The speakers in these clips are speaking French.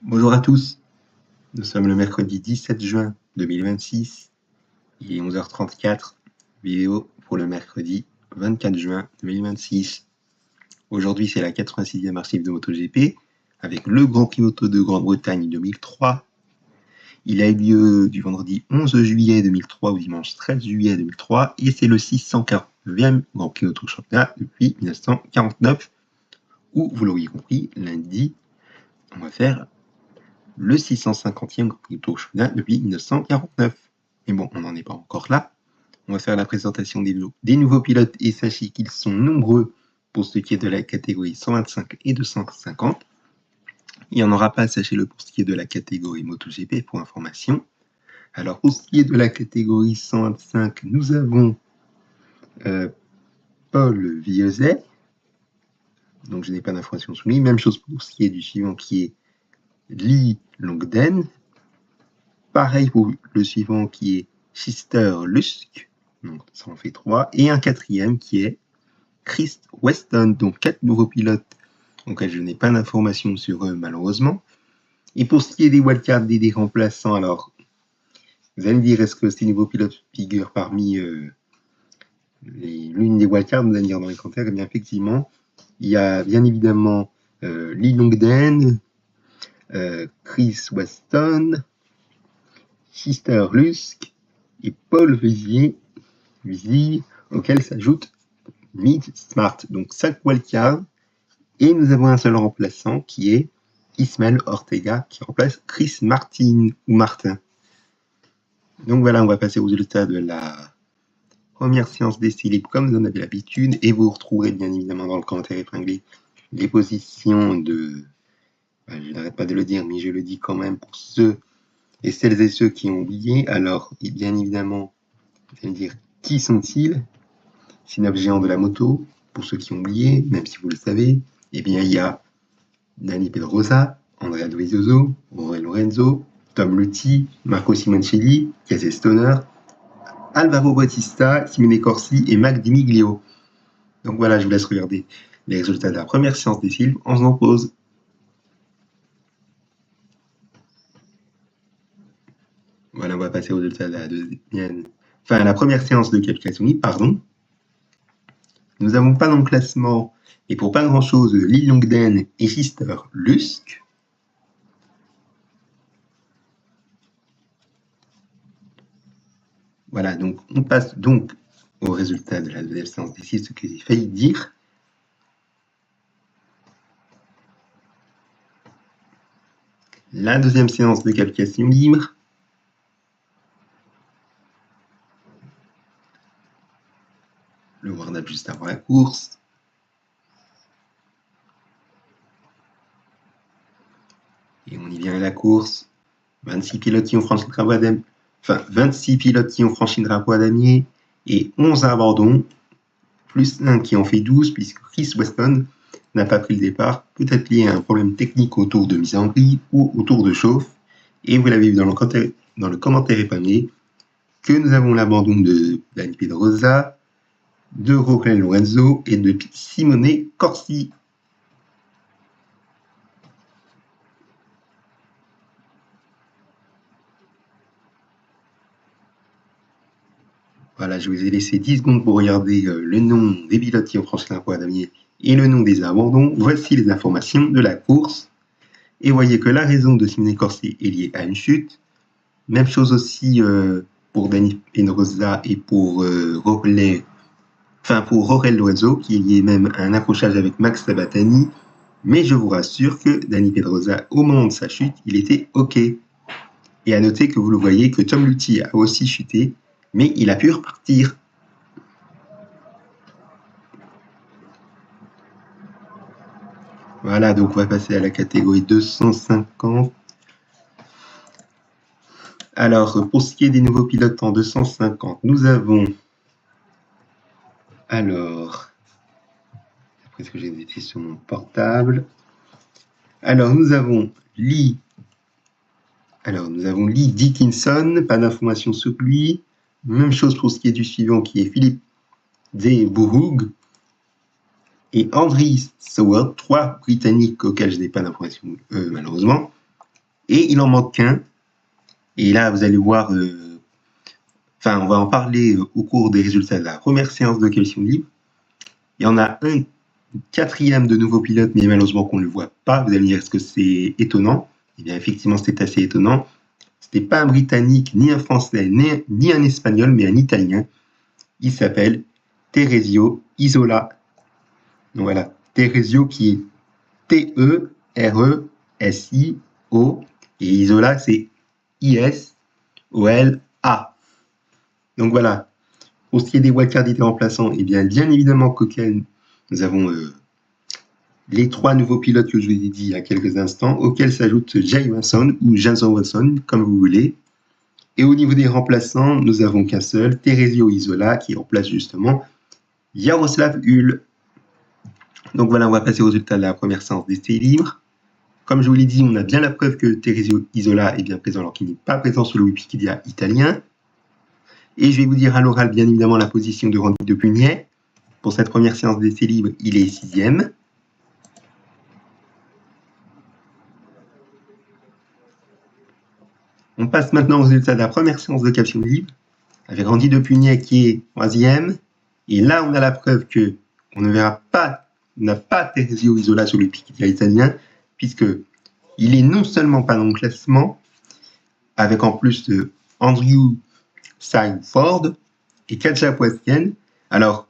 Bonjour à tous, nous sommes le mercredi 17 juin 2026, il est 11h34, vidéo pour le mercredi 24 juin 2026. Aujourd'hui c'est la 86e archive de MotoGP avec le Grand Prix Moto de Grande-Bretagne 2003. Il a eu lieu du vendredi 11 juillet 2003 au dimanche 13 juillet 2003 et c'est le 640e Grand Prix Moto Championnat depuis 1949 où, vous l'auriez compris, lundi on va faire le 650e Grand Prix Moto Championnat depuis 1949. Mais bon, on n'en est pas encore là. On va faire la présentation des nouveaux pilotes et sachez qu'ils sont nombreux pour ce qui est de la catégorie 125 et 250. Il n'y en aura pas, sachez-le, pour ce qui est de la catégorie MotoGP, pour information. Alors, pour ce qui est de la catégorie 125, nous avons Paul Vieuxet. Donc, je n'ai pas d'informations sur lui. Même chose pour ce qui est du suivant, qui est Lee Longden. Pareil pour le suivant, qui est Schuster Lusk. Donc, ça en fait 3. Et un quatrième qui est Chris Weston. Donc, 4 nouveaux pilotes auxquels je n'ai pas d'informations sur eux, malheureusement. Et pour ce qui est des wildcards et des remplaçants, alors, vous allez me dire, est-ce que ces nouveaux pilotes figurent parmi l'une des wildcards? Vous allez me dire dans les commentaires. Eh bien, effectivement, il y a bien évidemment Lee Longden, Chris Weston, Schuster Lusk et Paul Vieuxet, auquel s'ajoute Mid Smart. Donc 5 wildcards. Et nous avons un seul remplaçant qui est Ismael Ortega qui remplace Chris Martin ou Martin. Donc voilà, on va passer aux résultats de la première séance d'essai libre comme vous en avez l'habitude. Et vous retrouverez bien évidemment dans le commentaire épinglé les positions de... je n'arrête pas de le dire, mais je le dis quand même pour ceux et celles et ceux qui ont oublié. Alors, et bien évidemment, vous allez me dire, qui sont-ils? Synapse géant de la moto, pour ceux qui ont oublié, même si vous le savez. Eh bien, il y a Dani Pedrosa, Andrea Dovizioso, Jorge Lorenzo, Tom Luthi, Marco Simoncelli, Casey Stoner, Alvaro Bautista, Simone Corsi et Mac Di Miglio. Donc voilà, je vous laisse regarder les résultats de la première séance des films en faisant pause. Voilà, on va passer aux résultats de la deuxième... Enfin, la première séance de qualification libre, pardon. Nous n'avons pas dans le classement, et pour pas grand-chose, Lee Longden et Schuster Lusk. Voilà, donc on passe donc au résultat de la deuxième séance d'essai, ce que j'ai failli dire. La deuxième séance de qualification libre. Le warm-up juste avant la course. Et on y vient à la course. 26 pilotes qui ont franchi le drapeau à damier. Enfin, 26 pilotes qui ont franchi le drapeau à damier et 11 abandons, plus 1 qui en fait 12, puisque Chris Weston n'a pas pris le départ, peut-être lié à un problème technique autour de mise en grille ou autour de chauffe. Et vous l'avez vu dans le commentaire épinglé, que nous avons l'abandon de Dani Pedrosa, de Jorge Lorenzo et de Simone Corsi. Voilà, je vous ai laissé 10 secondes pour regarder le nom des pilotes qui ont franchi la voie damier et le nom des abandons. Voici les informations de la course. Et voyez que la raison de Simone Corsi est liée à une chute. Même chose aussi pour Dani Pedrosa et pour Jorge Lorenzo, qui est lié même à un accrochage avec Max Sabatani. Mais je vous rassure que Dani Pedrosa, au moment de sa chute, il était OK. Et à noter que vous le voyez que Tom Luthi a aussi chuté, mais il a pu repartir. Voilà, donc on va passer à la catégorie 250. Alors, pour ce qui est des nouveaux pilotes en 250, nous avons... Alors, après ce que j'ai été sur mon portable. Alors, nous avons Lee Dickinson, pas d'informations sur lui. Même chose pour ce qui est du suivant, qui est Philippe Zebourg et Andries Seward, 3 Britanniques auxquels je n'ai pas d'informations, malheureusement. Et il en manque qu'un. Et là, vous allez voir, on va en parler au cours des résultats de la première séance de question libre. Il y en a un quatrième de nouveaux pilotes, mais malheureusement qu'on ne le voit pas. Vous allez me dire, est-ce que c'est étonnant? Eh bien, effectivement, c'est assez étonnant. Ce n'est pas un Britannique, ni un Français, ni un Espagnol, mais un Italien. Il s'appelle Teresio Isola. Donc voilà, Teresio qui est T-E-R-E-S-I-O et Isola c'est I-S-O-L-A. Donc voilà, pour ce qui est des wildcards des remplaçants, et bien évidemment qu'auquel nous avons les trois nouveaux pilotes que je vous ai dit il y a quelques instants, auxquels s'ajoute Jay Wilson ou Jason Wilson, comme vous voulez. Et au niveau des remplaçants, nous avons qu'un seul, Teresio Isola, qui remplace justement Jaroslav Hull. Donc voilà, on va passer aux résultats de la première séance d'essai libre. Comme je vous l'ai dit, on a bien la preuve que Teresio Isola est bien présent alors qu'il n'est pas présent sur le Wikipédia italien. Et je vais vous dire à l'oral, bien évidemment, la position de Randy de Pugnet. Pour cette première séance d'essai libre, il est 6e. On passe maintenant aux résultats de la première séance de caption libre, avec Randy de Pugnet qui est 3e. Et là, on a la preuve que on ne verra pas, on n'a pas Teresio Isola sur le Wikipédia italien, puisque il est non seulement pas dans le classement, avec en plus Andrew Seiford et Katja Poestienne. Alors,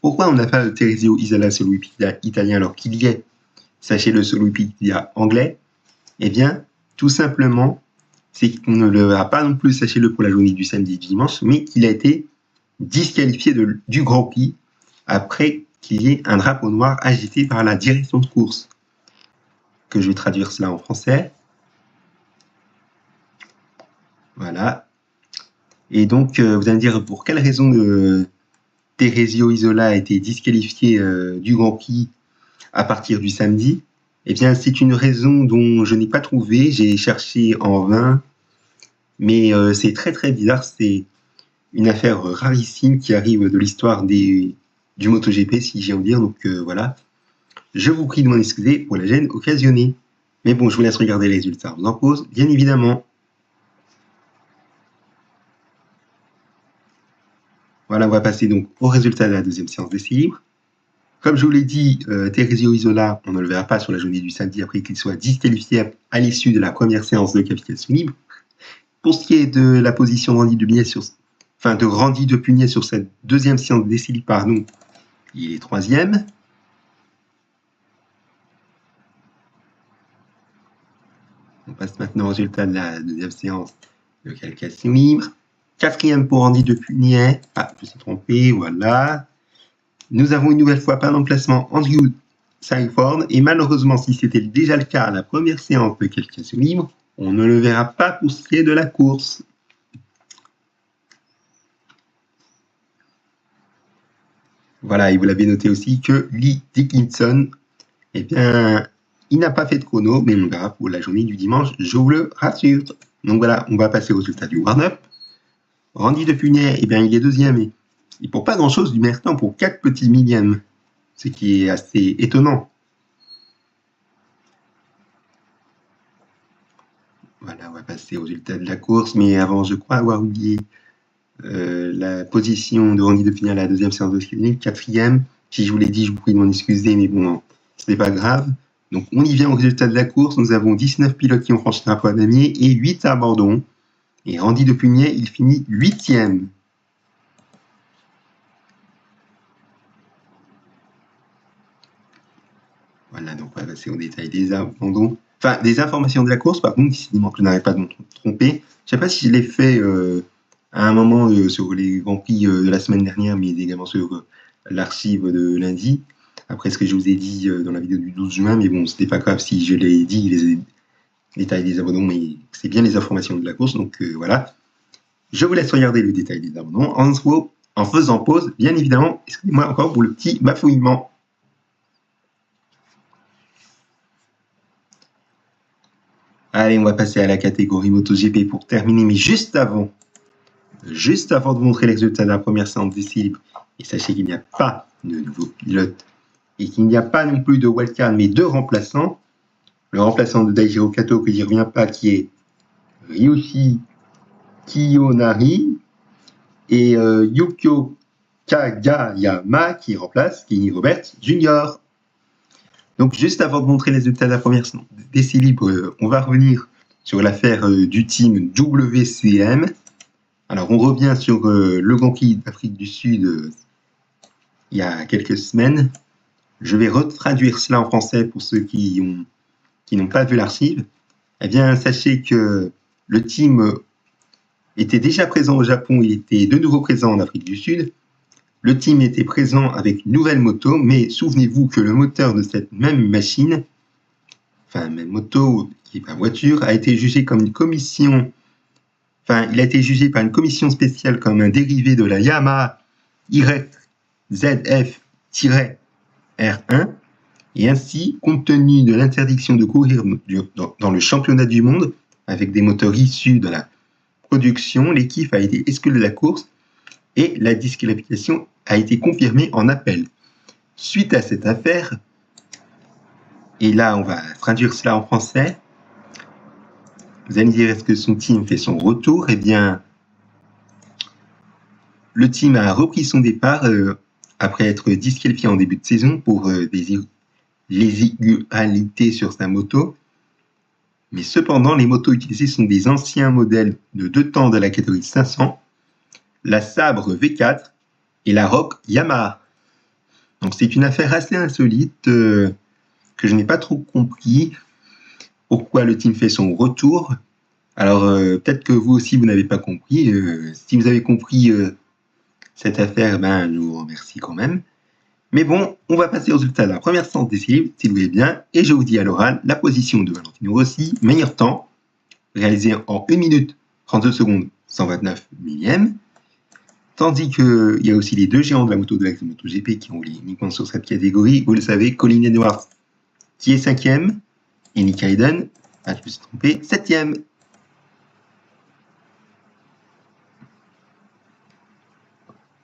pourquoi on n'a pas Teresio Isola sur le Wikipédia italien alors qu'il y est, sachez-le, sur le Wikipédia anglais? Eh bien, tout simplement, c'est qu'on ne le verra pas non plus, sachez-le, pour la journée du samedi et du dimanche, mais qu'il a été disqualifié du Grand Prix après qu'il y ait un drapeau noir agité par la direction de course. Que je vais traduire cela en français. Voilà. Et donc, vous allez me dire pour quelle raison Teresio Isola a été disqualifié du Grand Prix à partir du samedi. Eh bien, c'est une raison dont je n'ai pas trouvé. J'ai cherché en vain. Mais c'est très très bizarre. C'est une affaire rarissime qui arrive de l'histoire du MotoGP, si j'ai envie de dire. Donc voilà. Je vous prie de m'en excuser pour la gêne occasionnée. Mais bon, je vous laisse regarder les résultats. Je vous en pose, bien évidemment. Voilà, on va passer donc au résultat de la deuxième séance d'essai libre. Comme je vous l'ai dit, Teresio Isola, on ne le verra pas sur la journée du samedi après qu'il soit disqualifié à l'issue de la première séance de qualification libre. Pour ce qui est de la position de Randy de Pugnet sur cette deuxième séance d'essai libre, pardon, il est 3e. On passe maintenant au résultat de la deuxième séance de qualification libre. 4e pour Randy de Pugnet. Ah, je me suis trompé, voilà. Nous avons une nouvelle fois pas d'emplacement Andrew Seiford. Et malheureusement, si c'était déjà le cas à la première séance de qualification libre, on ne le verra pas pour ce qui est de la course. Voilà, et vous l'avez noté aussi que Lee Dickinson, eh bien, il n'a pas fait de chrono, mais on le verra pour la journée du dimanche, je vous le rassure. Donc voilà, on va passer au résultat du warm-up. Randy de Pugnet, eh bien, il est 2e et pour pas grand-chose du meilleur temps pour 4 petits millièmes, ce qui est assez étonnant. Voilà, on va passer au résultat de la course, mais avant, je crois avoir oublié la position de Randy de Pugnet à la deuxième séance de screening, 4e. Si je vous l'ai dit, je vous prie de m'en excuser, mais bon, ce n'est pas grave. Donc, on y vient au résultat de la course. Nous avons 19 pilotes qui ont franchi le drapeau à damier et 8 à abandon. Et Randy de Pugnet, il finit 8e. Voilà, donc on va passer au détail des abandons. Enfin, des informations de la course, par contre, décidément que je n'arrête pas de me tromper. Je ne sais pas si je l'ai fait à un moment sur les Grands Prix de la semaine dernière, mais également sur l'archive de lundi, après ce que je vous ai dit dans la vidéo du 12 juin, mais bon, c'était pas grave si je l'ai dit, les détails des abandons, mais c'est bien les informations de la course, donc voilà. Je vous laisse regarder le détail des abandons en faisant pause, bien évidemment, excusez-moi encore pour le petit bafouillement. Allez, on va passer à la catégorie MotoGP pour terminer, mais juste avant de vous montrer les résultats de la première séance d'essai libre, et sachez qu'il n'y a pas de nouveaux pilotes et qu'il n'y a pas non plus de wildcard, mais de remplaçants, le remplaçant de Daijiro Kato, que j'y reviens pas, qui est Ryushi Kiyonari, et Yukio Kagayama, qui remplace Kenny Roberts Jr. Donc, juste avant de montrer les résultats de la première d'essai libre, on va revenir sur l'affaire du team WCM. Alors, on revient sur le Grand Prix d'Afrique du Sud il y a quelques semaines. Je vais retraduire cela en français pour ceux qui n'ont pas vu l'archive. Eh bien, sachez que le team était déjà présent au Japon, il était de nouveau présent en Afrique du Sud. Le team était présent avec une nouvelle moto, mais souvenez-vous que le moteur de cette même machine, enfin même moto qui est pas voiture, a été jugé comme une commission, enfin il a été jugé par une commission spéciale comme un dérivé de la Yamaha YZF-R1, et ainsi, compte tenu de l'interdiction de courir dans le championnat du monde avec des moteurs issus de la production, l'équipe a été exclue de la course et la disqualification a été confirmée en appel. Suite à cette affaire, et là on va traduire cela en français, vous allez me dire, est-ce que son team fait son retour? Eh bien, le team a repris son départ après être disqualifié en début de saison pour des irrégularités sur sa moto. Mais cependant, les motos utilisées sont des anciens modèles de 2 temps de la catégorie 500, la Sabre V4 et la Rock Yamaha. Donc c'est une affaire assez insolite que je n'ai pas trop compris pourquoi le team fait son retour. Alors peut-être que vous aussi vous n'avez pas compris. Si vous avez compris cette affaire, ben je vous remercie quand même. Mais bon, on va passer aux résultats de la première séance d'essai libre, s'il vous plaît bien, et je vous dis à l'oral la position de Valentino Rossi, meilleur temps, réalisé en 1 minute 32 secondes 129 millièmes, tandis qu'il y a aussi les deux géants de la moto de la MotoGP qui ont roulé uniquement sur cette catégorie. Vous le savez, Colin Edwards qui est 5e, et Nick Hayden, je me suis trompé, 7e.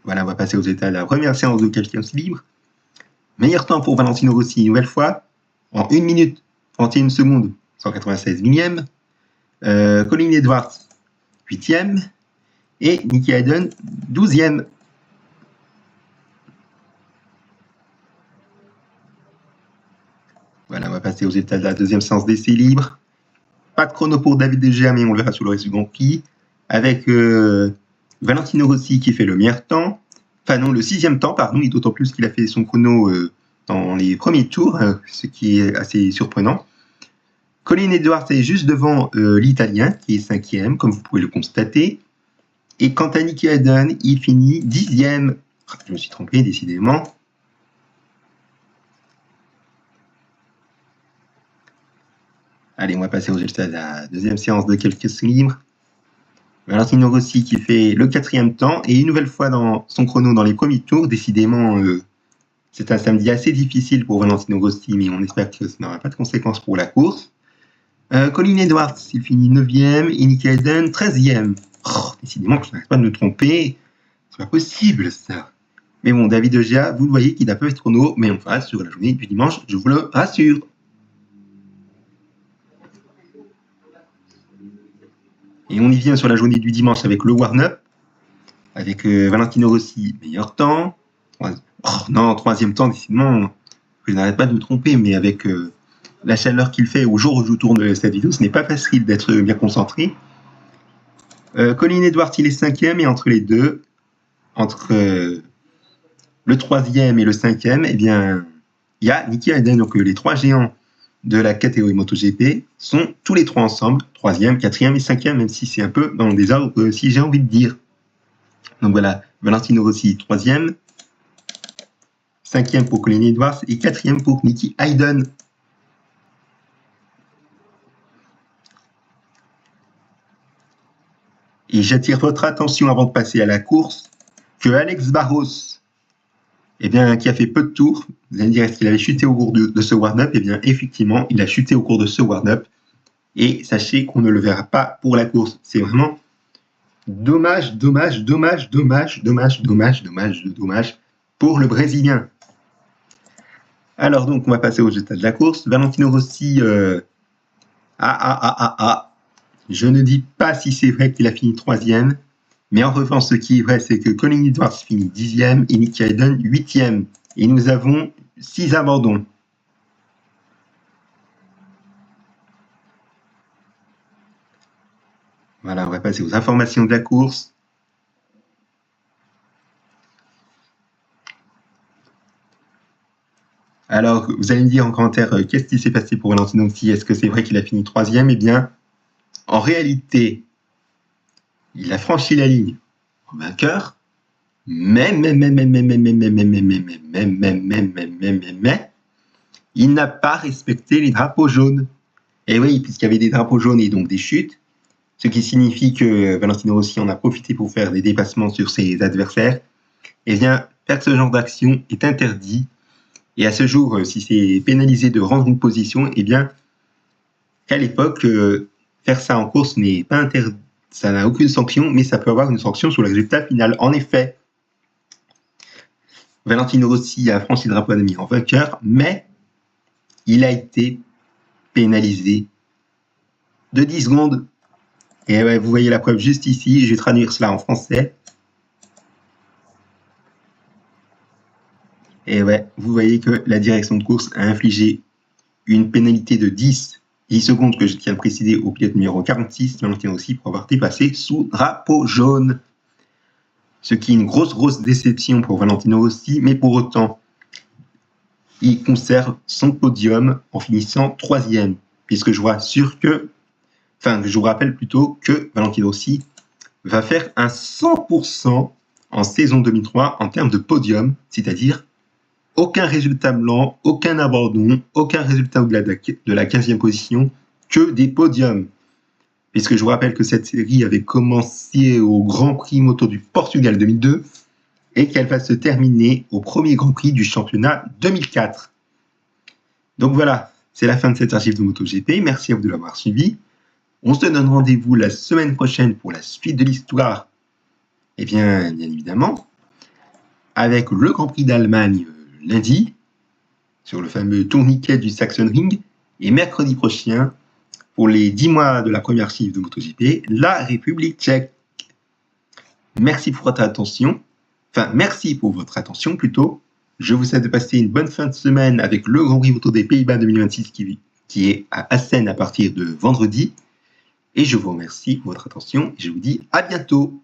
Voilà, on va passer aux états de la première séance de qualification libre. Meilleur temps pour Valentino Rossi, une nouvelle fois, en 1 minute 31 secondes 196 millièmes. Colin Edwards, 8e. Et Nicky Hayden, 12e. Voilà, on va passer aux états de la deuxième séance d'essai libre. Pas de chrono pour David De Gea, mais on le verra sur le reste du Grand Prix. Avec Valentino Rossi qui fait le meilleur temps. Enfin non, le 6e temps, pardon, et d'autant plus qu'il a fait son chrono dans les premiers tours, ce qui est assez surprenant. Colin Edwards est juste devant l'Italien, qui est 5e, comme vous pouvez le constater. Et quant à Nicky Hayden, il finit 10e. Je me suis trompé, décidément. Allez, on va passer aux résultats de la deuxième séance de qualification libre. Valentino Rossi qui fait le 4e temps, et une nouvelle fois dans son chrono dans les premiers tours. Décidément, c'est un samedi assez difficile pour Valentino Rossi, mais on espère que ça n'aura pas de conséquences pour la course. Colin Edwards, il finit 9e, et Nicky Hayden, 13e. Oh, décidément, je n'arrête pas de me tromper. C'est pas possible, ça. Mais bon, David De Gea, vous le voyez qu'il a peu de chrono, mais on va sur la journée du dimanche, je vous le rassure. Et on y vient sur la journée du dimanche avec le warm-up, avec Valentino Rossi, meilleur temps. Non, 3e temps, décidément, je n'arrête pas de me tromper, mais avec la chaleur qu'il fait au jour où je tourne cette vidéo, ce n'est pas facile d'être bien concentré. Colin Edwards, il est 5e, et entre les deux, entre le 3e et le 5e, eh bien, il y a Nicky Hayden. Donc les 3 géants de la catégorie MotoGP sont tous les 3 ensemble, 3e, 4e et 5e, même si c'est un peu dans le désordre, si j'ai envie de dire. Donc voilà, Valentino Rossi, 3e, 5e pour Colin Edwards et 4e pour Nicky Hayden. Et j'attire votre attention avant de passer à la course que Alex Barros, eh bien, qui a fait peu de tours, vous allez me dire, est-ce qu'il avait chuté au cours de ce warm-up? Eh bien, effectivement, il a chuté au cours de ce warm-up. Et sachez qu'on ne le verra pas pour la course. C'est vraiment dommage pour le Brésilien. Alors donc, on va passer au résultat de la course. Valentino Rossi, je ne dis pas si c'est vrai qu'il a fini 3e, mais en revanche, ce qui est vrai, c'est que Colin Edwards finit 10e et Nicky Hayden 8e. Et nous avons 6 abandons. Voilà, on va passer aux informations de la course. Alors, vous allez me dire en commentaire qu'est-ce qui s'est passé pour Valentino Rossi. Est-ce que c'est vrai qu'il a fini 3e? Eh bien, en réalité, il a franchi la ligne en vainqueur, mais, il n'a pas respecté les drapeaux jaunes. Et oui, puisqu'il y avait des drapeaux jaunes et donc des chutes, ce qui signifie que Valentino Rossi en a profité pour faire des dépassements sur ses adversaires. Eh bien, faire ce genre d'action est interdit. Et à ce jour, si c'est pénalisé de rendre une position, eh bien, qu'à l'époque, faire ça en course n'est pas interdit. Ça n'a aucune sanction, mais ça peut avoir une sanction sur le résultat final. En effet, Valentino Rossi a franchi le drapeau ennemi en vainqueur, mais il a été pénalisé de 10 secondes. Et ouais, vous voyez la preuve juste ici. Je vais traduire cela en français. Et ouais, vous voyez que la direction de course a infligé une pénalité de 10 secondes que je tiens à préciser au pilote numéro 46, Valentino Rossi, pour avoir dépassé sous drapeau jaune. Ce qui est une grosse déception pour Valentino Rossi, mais pour autant, il conserve son podium en finissant 3e, puisque je vous rappelle plutôt que Valentino Rossi va faire un 100% en saison 2003 en termes de podium, c'est-à-dire aucun résultat blanc, aucun abandon, aucun résultat au-delà de la 15e position, que des podiums. Puisque je vous rappelle que cette série avait commencé au Grand Prix moto du Portugal 2002 et qu'elle va se terminer au premier Grand Prix du championnat 2004. Donc voilà, c'est la fin de cette archive de MotoGP. Merci à vous de l'avoir suivi. On se donne rendez-vous la semaine prochaine pour la suite de l'histoire. Et bien évidemment, avec le Grand Prix d'Allemagne lundi, sur le fameux tourniquet du Sachsenring, et mercredi prochain, pour les 10 mois de la première archive de MotoGP, la République tchèque. Merci pour votre attention. Plutôt. Je vous souhaite de passer une bonne fin de semaine avec le Grand Prix Moto des Pays-Bas 2026 qui est à Assen à partir de vendredi. Et je vous remercie pour votre attention et je vous dis à bientôt.